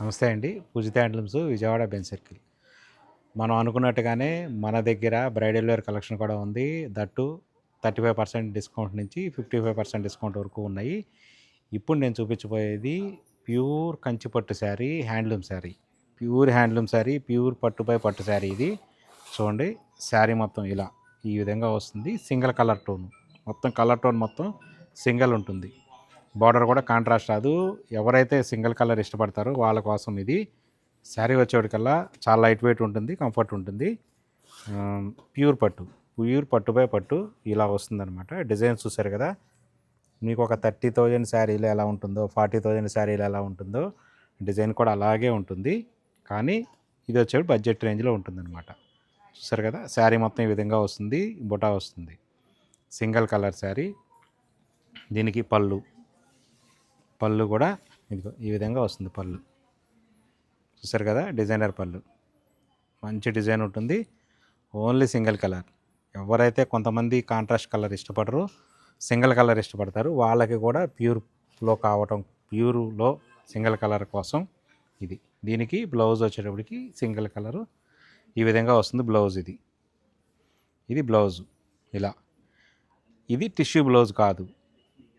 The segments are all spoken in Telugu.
నమస్తే అండి. పూజిత హ్యాండ్లూమ్స్ విజయవాడ బెంజ్ సర్కిల్. మనం అనుకున్నట్టుగానే మన దగ్గర బ్రైడల్ వేర్ కలెక్షన్ కూడా ఉంది. దట్టు 35% డిస్కౌంట్ నుంచి 55% డిస్కౌంట్ వరకు ఉన్నాయి. ఇప్పుడు నేను చూపించబోయేది ప్యూర్ కంచిపట్టు sari, handloom sari. Pure handloom sari, pure పట్టుపై పట్టు శారీ ఇది. చూడండి, శారీ మొత్తం ఇలా ఈ విధంగా వస్తుంది. సింగిల్ కలర్ టోన్, మొత్తం కలర్ టోన్ మొత్తం సింగిల్ ఉంటుంది. బార్డర్ కూడా కాంట్రాస్ట్ రాదు. ఎవరైతే సింగిల్ కలర్ ఇష్టపడతారో వాళ్ళ కోసం ఇది. శారీ వచ్చేటికల్లా చాలా లైట్ వెయిట్ ఉంటుంది, కంఫర్ట్ ఉంటుంది. ప్యూర్ పట్టు, ప్యూర్ పట్టుపై పట్టు ఇలా వస్తుందన్నమాట. డిజైన్ చూసారు కదా, మీకు ఒక 30,000 శారీలో ఎలా ఉంటుందో, 40,000 శారీలో ఎలా ఉంటుందో డిజైన్ కూడా అలాగే ఉంటుంది. కానీ ఇది వచ్చేది బడ్జెట్ రేంజ్లో ఉంటుందన్నమాట. చూసారు కదా, శారీ మొత్తం ఈ విధంగా వస్తుంది, బుటా వస్తుంది. Single colour sari. దీనికి పళ్ళు కూడా ఇదిగో ఈ విధంగా వస్తుంది. పళ్ళు చూసారు కదా, డిజైనర్ పళ్ళు, మంచి డిజైన్ ఉంటుంది. Only single colour. ఎవరైతే కొంతమంది కాంట్రాస్ట్ కలర్ ఇష్టపడరు, సింగిల్ కలర్ ఇష్టపడతారు, వాళ్ళకి కూడా ప్యూర్లో కావటం, ప్యూర్లో సింగిల్ కలర్ కోసం ఇది. దీనికి బ్లౌజ్ వచ్చేటప్పటికి సింగిల్ కలరు ఈ విధంగా వస్తుంది. బ్లౌజ్ ఇది బ్లౌజు ఇలా. ఇది టిష్యూ బ్లౌజ్ కాదు,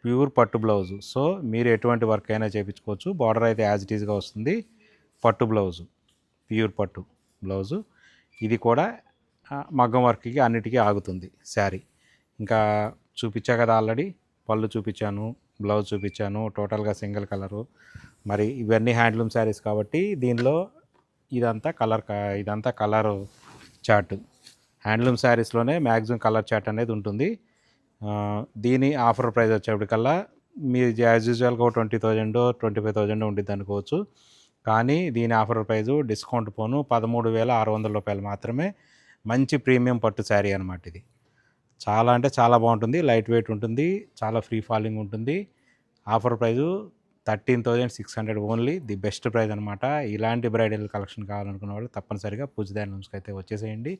ప్యూర్ పట్టు బ్లౌజు. సో మీరు ఎటువంటి వర్క్ అయినా చేయించుకోవచ్చు. బార్డర్ అయితే యాజ్ ఇట్ ఈజ్గా వస్తుంది. పట్టు బ్లౌజు, ప్యూర్ పట్టు బ్లౌజు. ఇది కూడా మగ్గం వర్క్కి అన్నిటికీ ఆగుతుంది శారీ. ఇంకా చూపించా కదా ఆల్రెడీ, పళ్ళు చూపించాను, బ్లౌజ్ చూపించాను, టోటల్గా సింగిల్ కలరు. మరి ఇవన్నీ హ్యాండ్లూమ్ శారీస్ కాబట్టి దీనిలో ఇదంతా కలర్ చార్ట్. హ్యాండ్లూమ్ శారీస్లోనే మ్యాక్సిమం కలర్ చార్ట్ అనేది ఉంటుంది. దీని ఆఫర్ ప్రైస్ వచ్చేప్పటికల్లా మీరు యాజ్ యూజువల్గా 20,000 25,000 ఉండిద్ది అనుకోవచ్చు. కానీ దీని ఆఫర్ ప్రైజు డిస్కౌంట్ పోను 13,600 రూపాయలు మాత్రమే. మంచి ప్రీమియం పట్టు శారీ అనమాట ఇది. చాలా అంటే చాలా బాగుంటుంది, లైట్ వెయిట్ ఉంటుంది, చాలా ఫ్రీ ఫాలింగ్ ఉంటుంది. Offer prize 13,600 only, the best price అనమాట. ఇలాంటి బ్రైడల్ కలెక్షన్ కావాలనుకున్న వాళ్ళు తప్పనిసరిగా పూజిత హ్యాండ్లూమ్స్కి అయితే వచ్చేసేయండి.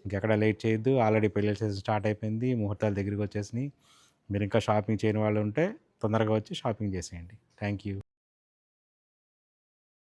ఇంకెక్కడ లేట్ చేయొద్దు. ఆల్రెడీ పెళ్ళిళ్ళ సీజన్ స్టార్ట్ అయిపోయింది, ముహూర్తాలు దగ్గరికి వచ్చేసినాయి. మీరు ఇంకా షాపింగ్ చేయని వాళ్ళు ఉంటే తొందరగా వచ్చి షాపింగ్ చేసేయండి. Thank you.